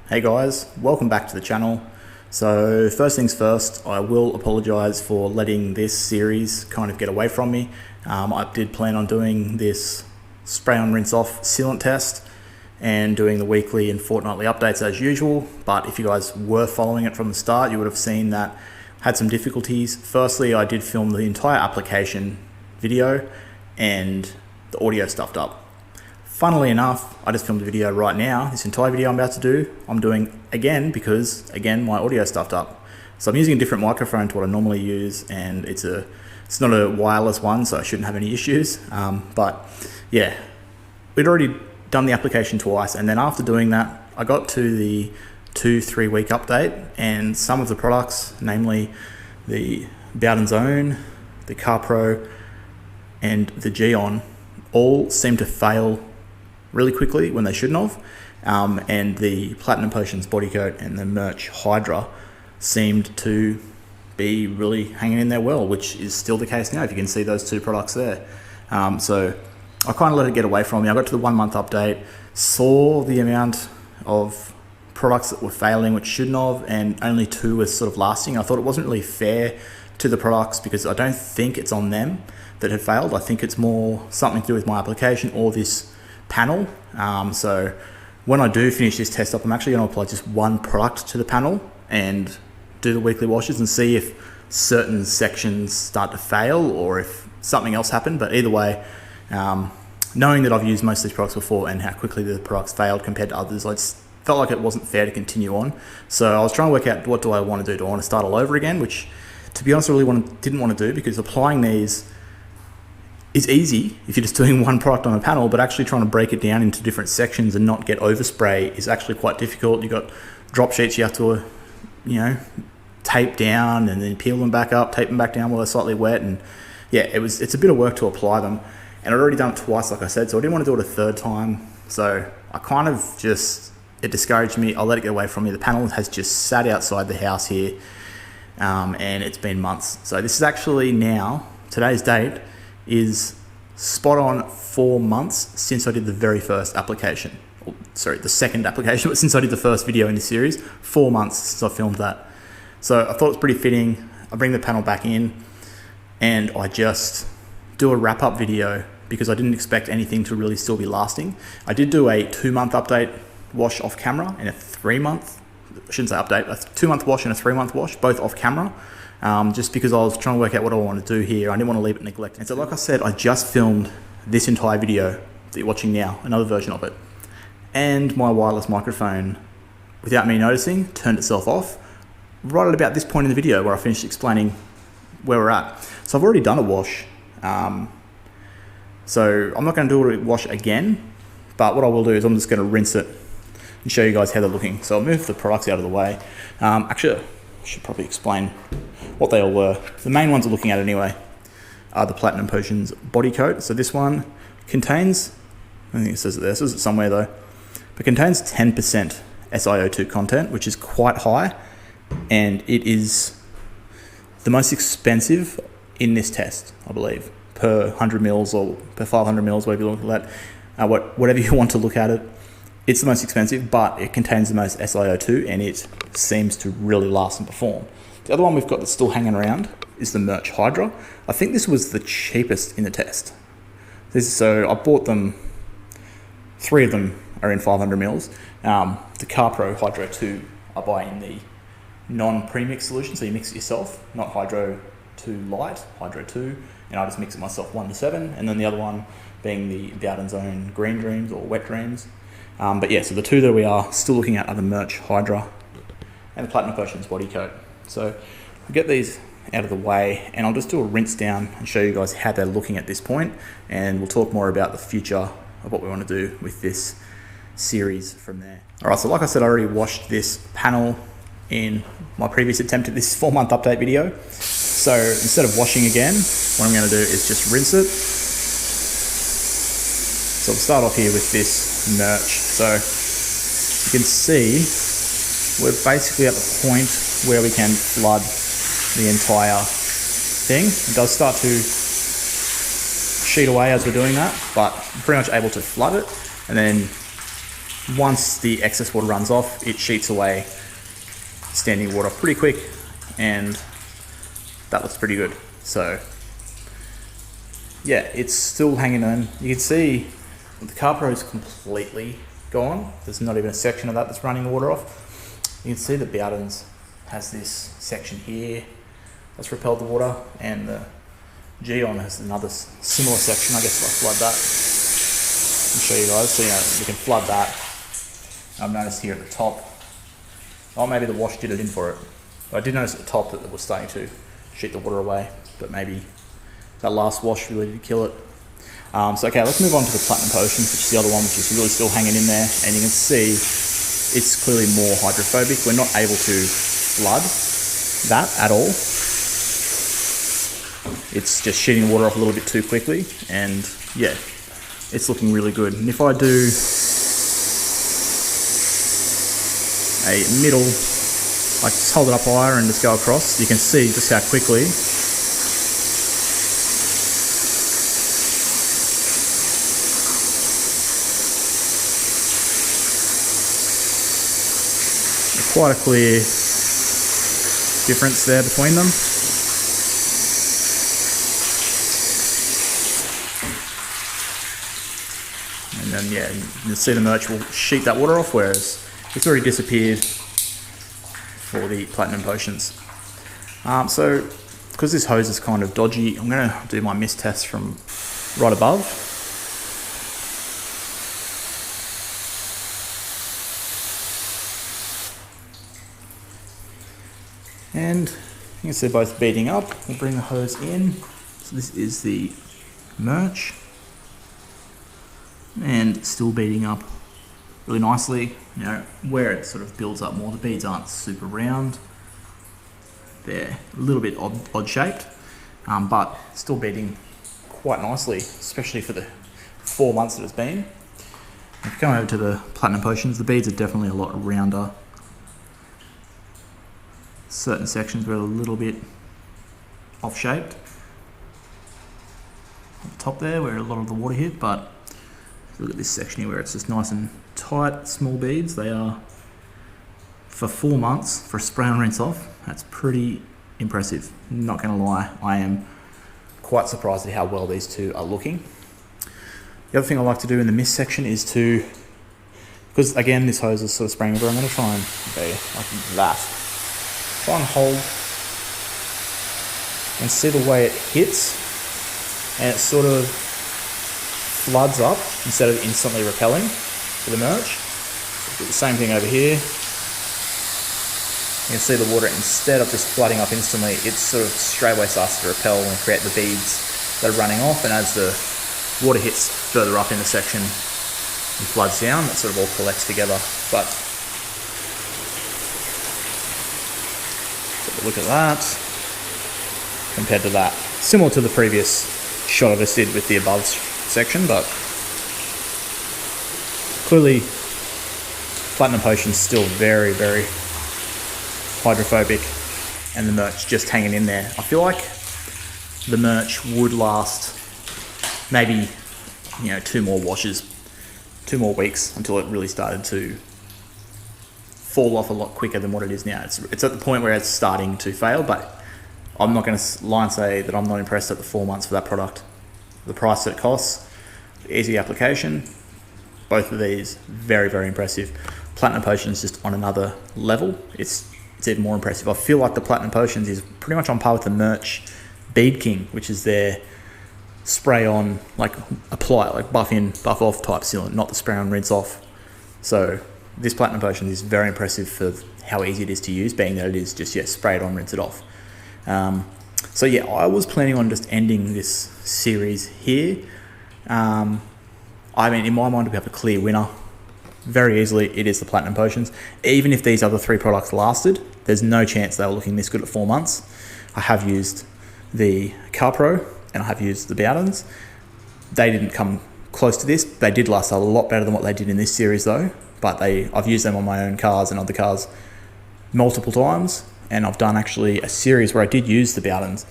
Hey guys, welcome back to the channel. So first things first, I will apologize for letting this series kind of get away from me. I did plan on doing this spray on rinse off sealant test and doing the weekly and fortnightly updates as usual, but if you guys were following it from the start, you would have seen that I had some difficulties. Firstly, I did film the entire application video and the audio stuffed up. Funnily enough, I just filmed a video right now. This entire video I'm about to do, I'm doing again because, again, my audio stuffed up. So I'm using a different microphone to what I normally use, and it's not a wireless one, so I shouldn't have any issues. But yeah, we'd already done the application twice, and then after doing that, I got to the 2-3 week update, and some of the products, namely the Bowdens own, the Carpro, and the Gyeon, all seem to fail really quickly when they shouldn't have, and the Platinum Potions body coat and the Mirch Hydra seemed to be really hanging in there well, which is still the case now if you can see those two products there. So I kind of let it get away from me. I got to the 1 month update, saw the amount of products that were failing which shouldn't have, and only 2 were sort of lasting. I thought it wasn't really fair to the products because I don't think it's on them that had failed. I think it's more something to do with my application or this panel. So when I do finish this test up, I'm actually going to apply just one product to the panel and do the weekly washes and see if certain sections start to fail or if something else happened. But either way, knowing that I've used most of these products before and how quickly the products failed compared to others, I just felt like it wasn't fair to continue on. So I was trying to work out, what do I want to do? Do I want to start all over again? Which, to be honest, I really didn't want to do, because applying these is easy if you're just doing one product on a panel, but actually trying to break it down into different sections and not get overspray is actually quite difficult. You've got drop sheets you have to, tape down and then peel them back up, tape them back down while they're slightly wet, and yeah, it's a bit of work to apply them. And I'd already done it twice, like I said, so I didn't want to do it a third time. So I kind of it discouraged me. I'll let it get away from me. The panel has just sat outside the house here, and it's been months. So this is actually now, today's date, is spot on 4 months since I did the very first application. Sorry, the second application, but since I did the first video in this series, 4 months since I filmed that. So I thought it was pretty fitting. I bring the panel back in and I just do a wrap-up video because I didn't expect anything to really still be lasting. I did do a 2-month update wash off camera and a 3-month, I shouldn't say update, a 2-month wash and a 3-month wash, both off camera. Just because I was trying to work out what I want to do here. I didn't want to leave it neglected. And so like I said, I just filmed this entire video that you're watching now, another version of it. And my wireless microphone, without me noticing, turned itself off right at about this point in the video where I finished explaining where we're at. So I've already done a wash. So I'm not going to do a wash again, but what I will do is I'm just going to rinse it and show you guys how they're looking. So I'll move the products out of the way. Actually, I should probably explain what they all were. The main ones we're looking at anyway are the Platinum Potions body coat. So this one contains, I think it says it there, it says it somewhere though, but contains 10% SiO2 content, which is quite high, and it is the most expensive in this test, I believe, per 100 mils or per 500 mils, whatever you look at that, whatever you want to look at it. It's the most expensive, but it contains the most SiO2, and it seems to really last and perform. The other one we've got that's still hanging around is the Mirch Hydra. I think this was the cheapest in the test. So I bought them, 3 of them are in 500 mils. The Carpro Hydro 2 I buy in the non-premix solution, so you mix it yourself, not Hydro 2 Light, Hydro 2, and I just mix it myself 1:7, and then the other one being the Bowden's own Green Dreams or Wet Dreams. But yeah, so the 2 that we are still looking at are the Mirch Hydra and the Platinum Potions body coat. So I'll get these out of the way and I'll just do a rinse down and show you guys how they're looking at this point, and we'll talk more about the future of what we want to do with this series from there. Alright, so like I said, I already washed this panel in my previous attempt at this 4-month update video. So instead of washing again, what I'm going to do is just rinse it. So we'll start off here with this Mirch. So you can see we're basically at the point where we can flood the entire thing. It does start to sheet away as we're doing that, but I'm pretty much able to flood it. And then once the excess water runs off, it sheets away standing water pretty quick, and that looks pretty good. So yeah, it's still hanging on. You can see the Carpro is completely gone. There's not even a section of that that's running the water off. You can see the Bowdens has this section here that's repelled the water, and the Gyeon has another similar section. I guess if I flood that, I'll show you guys. So you can flood that. I've noticed here at the top, oh, maybe the wash did it in for it. But I did notice at the top that it was starting to sheet the water away, but maybe that last wash really did kill it. So okay, let's move on to the Platinum Potions, which is the other one, which is really still hanging in there, and you can see it's clearly more hydrophobic. We're not able to flood that at all. It's just sheeting water off a little bit too quickly, and yeah, it's looking really good. And if I do a middle, like just hold it up higher and just go across, you can see just how quickly quite a clear difference there between them. And then yeah, you'll see the Mirch will sheet that water off, whereas it's already disappeared for the Platinum Potions. So because this hose is kind of dodgy, I'm going to do my mist test from right above. And you can see both beating up. We'll bring the hose in. So this is the Mirch, and still beating up really nicely. You know, where it sort of builds up more, the beads aren't super round. They're a little bit odd shaped, but still beating quite nicely, especially for the 4 months that it's been. If you come over to the Platinum Potions, the beads are definitely a lot rounder. Certain sections were a little bit off-shaped at the top there where a lot of the water hit, but look at this section here where it's just nice and tight, small beads. They are, for 4 months, for a spray and rinse off, that's pretty impressive. Not going to lie, I am quite surprised at how well these two are looking. The other thing I like to do in the mist section is to, because again this hose is sort of spraying over, I'm going to try and go like that. Try and hold and see the way it hits, and it sort of floods up instead of instantly repelling for the Mirch. Do the same thing over here. You can see the water, instead of just flooding up instantly, it sort of straight away starts to repel and create the beads that are running off, and as the water hits further up in the section and floods down, that sort of all collects together. But look at that compared to that. Similar to the previous shot I just did with the above section, but clearly Platinum Potion's still very, very hydrophobic, and the Mirch just hanging in there. I feel like the Mirch would last maybe, 2 more washes, 2 more weeks until it really started to fall off a lot quicker than what it is now. It's at the point where it's starting to fail, but I'm not going to lie and say that I'm not impressed at the 4 months for that product. The price that it costs, the easy application, both of these very, very impressive. Platinum Potions just on another level. It's even more impressive. I feel like the Platinum Potions is pretty much on par with the Mirch Bead King, which is their spray on, like apply, like buff in, buff off type sealant, not the spray on, rinse off. So this Platinum Potion is very impressive for how easy it is to use, being that it is just, spray it on, rinse it off. So yeah, I was planning on just ending this series here. I mean, in my mind, we have a clear winner. Very easily, it is the Platinum Potions. Even if these other 3 products lasted, there's no chance they were looking this good at 4 months. I have used the Carpro and I have used the Bowdens. They didn't come close to this. They did last a lot better than what they did in this series though. But I've used them on my own cars and other cars multiple times, and I've done actually a series where I did use the Bowdens,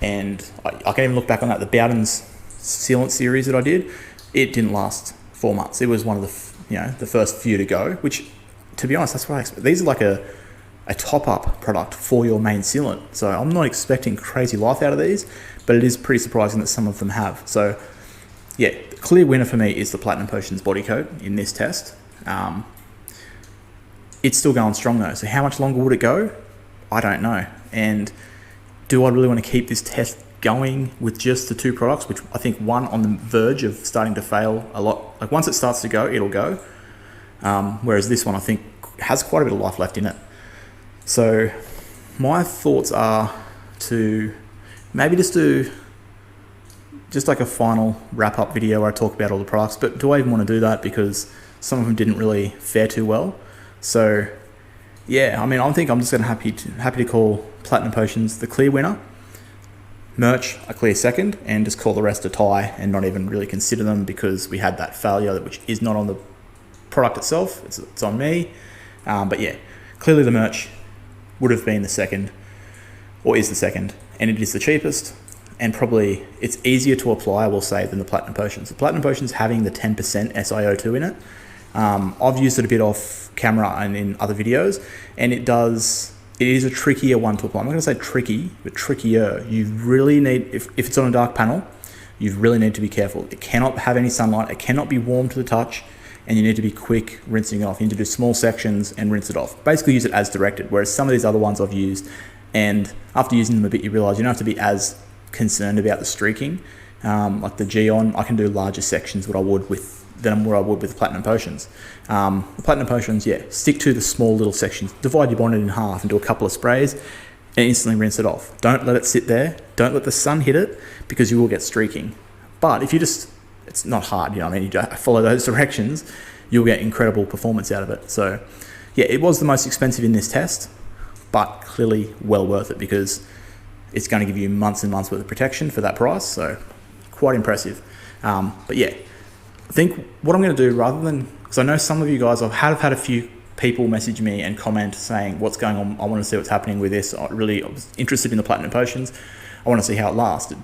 and I can even look back on that. The Bowdens sealant series that I did, it didn't last 4 months. It was one of the the first few to go, which, to be honest, that's what I expect. These are like a top-up product for your main sealant. So I'm not expecting crazy life out of these, but it is pretty surprising that some of them have. So yeah, the clear winner for me is the Platinum Potions body coat in this test. It's still going strong though. So how much longer would it go? I don't know. And do I really want to keep this test going with just the two products, which I think one on the verge of starting to fail a lot. Like once it starts to go, it'll go. Whereas this one, I think, has quite a bit of life left in it. So my thoughts are to maybe just do like a final wrap up video where I talk about all the products, but do I even want to do that because some of them didn't really fare too well? So yeah, I mean, I think I'm just going to happy to call Platinum Potions the clear winner, Mirch a clear second, and just call the rest a tie and not even really consider them because we had that failure, which is not on the product itself, it's on me. But yeah, clearly the Mirch would have been the second, or is the second, and it is the cheapest, and probably it's easier to apply, I will say, than the Platinum Potions. The Platinum Potions having the 10% SiO2 in it, I've used it a bit off camera and in other videos, and it is a trickier one to apply. I'm not going to say tricky, but trickier. You really need, if it's on a dark panel, you really need to be careful. It cannot have any sunlight, it cannot be warm to the touch, and you need to be quick rinsing it off. You need to do small sections and rinse it off. Basically use it as directed, whereas some of these other ones I've used, and after using them a bit, you realize you don't have to be as concerned about the streaking. Like the Gyeon, I can do larger sections than I would with the Platinum Potions. The Platinum Potions, yeah, stick to the small little sections. Divide your bonnet in half and do a couple of sprays and instantly rinse it off. Don't let it sit there. Don't let the sun hit it because you will get streaking. But if you just, it's not hard, you know what I mean? You follow those directions, you'll get incredible performance out of it. So yeah, it was the most expensive in this test, but clearly well worth it because it's going to give you months and months worth of protection for that price. So quite impressive. But yeah, I think what I'm going to do, rather than, because I know some of you guys, I've had a few people message me and comment saying what's going on, I want to see what's happening with this. I was interested in the Platinum Potions. I want to see how it lasted.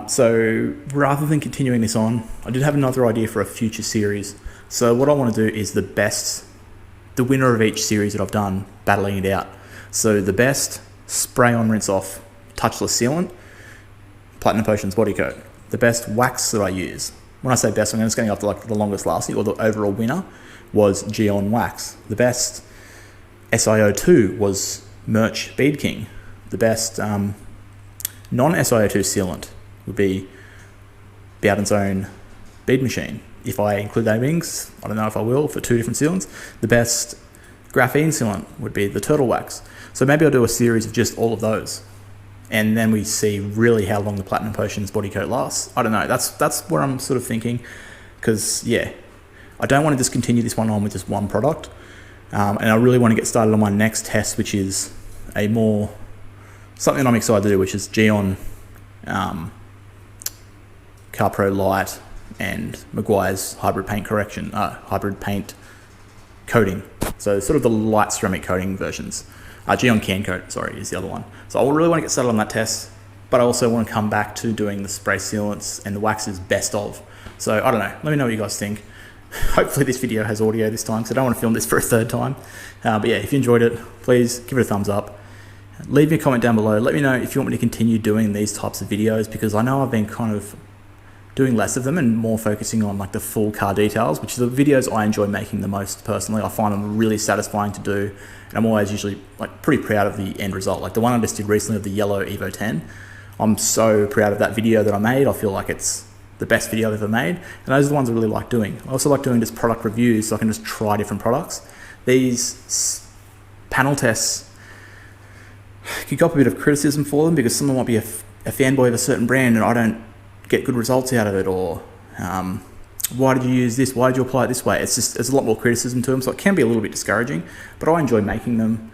So rather than continuing this on, I did have another idea for a future series. So what I want to do is the winner of each series that I've done, battling it out. So the best spray on, rinse off, touchless sealant, Platinum Potions body coat. The best wax that I use. When I say best, I'm just going up to like the longest lasting, or the overall winner was Gyeon wax. The best SiO2 was Mirch Bead King. The best non-SiO2 sealant would be Bowden's own bead machine. If I include that wings, I don't know if I will, for two different sealants. The best graphene sealant would be the turtle wax. So maybe I'll do a series of just all of those, and then we see really how long the Platinum Potions body coat lasts. I don't know, that's what I'm sort of thinking, because yeah, I don't want to just continue this one on with just one product, and I really want to get started on my next test, which is something I'm excited to do, which is Gyeon, Carpro Light, and Maguire's hybrid paint coating. So sort of the light ceramic coating versions. Gyeon Can Coat, sorry, is the other one. So I really want to get started on that test, but I also want to come back to doing the spray sealants and the waxes best of. So I don't know, let me know what you guys think. Hopefully this video has audio this time, because I don't want to film this for a third time. But yeah, if you enjoyed it, please give it a thumbs up. Leave me a comment down below. Let me know if you want me to continue doing these types of videos, because I know I've been kind of doing less of them and more focusing on like the full car details, which are the videos I enjoy making the most personally. I find them really satisfying to do, and I'm always usually like pretty proud of the end result. Like the one I just did recently of the yellow Evo 10, I'm so proud of that video that I made. I feel like it's the best video I've ever made, and those are the ones I really like doing. I also like doing just product reviews, so I can just try different products. These panel tests can cop a bit of criticism for them, because someone might be a fanboy of a certain brand and I don't get good results out of it, or why did you use this, why did you apply it this way? There's a lot more criticism to them, so it can be a little bit discouraging, but I enjoy making them.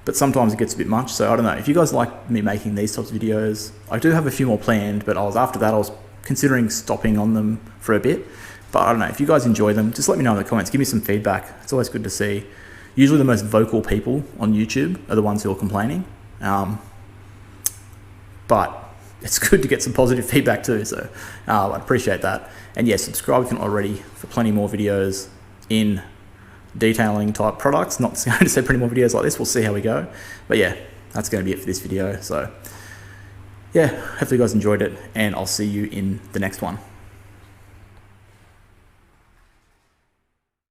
But sometimes it gets a bit much, so I don't know. If you guys like me making these types of videos, I do have a few more planned, but after that I was considering stopping on them for a bit. But I don't know, if you guys enjoy them, just let me know in the comments, give me some feedback. It's always good to see. Usually the most vocal people on YouTube are the ones who are complaining. But it's good to get some positive feedback too, so I appreciate that. And yeah, subscribe if you're not already for plenty more videos in detailing type products. Not going to say pretty more videos like this. We'll see how we go. But yeah, that's going to be it for this video. So yeah, hopefully you guys enjoyed it, and I'll see you in the next one.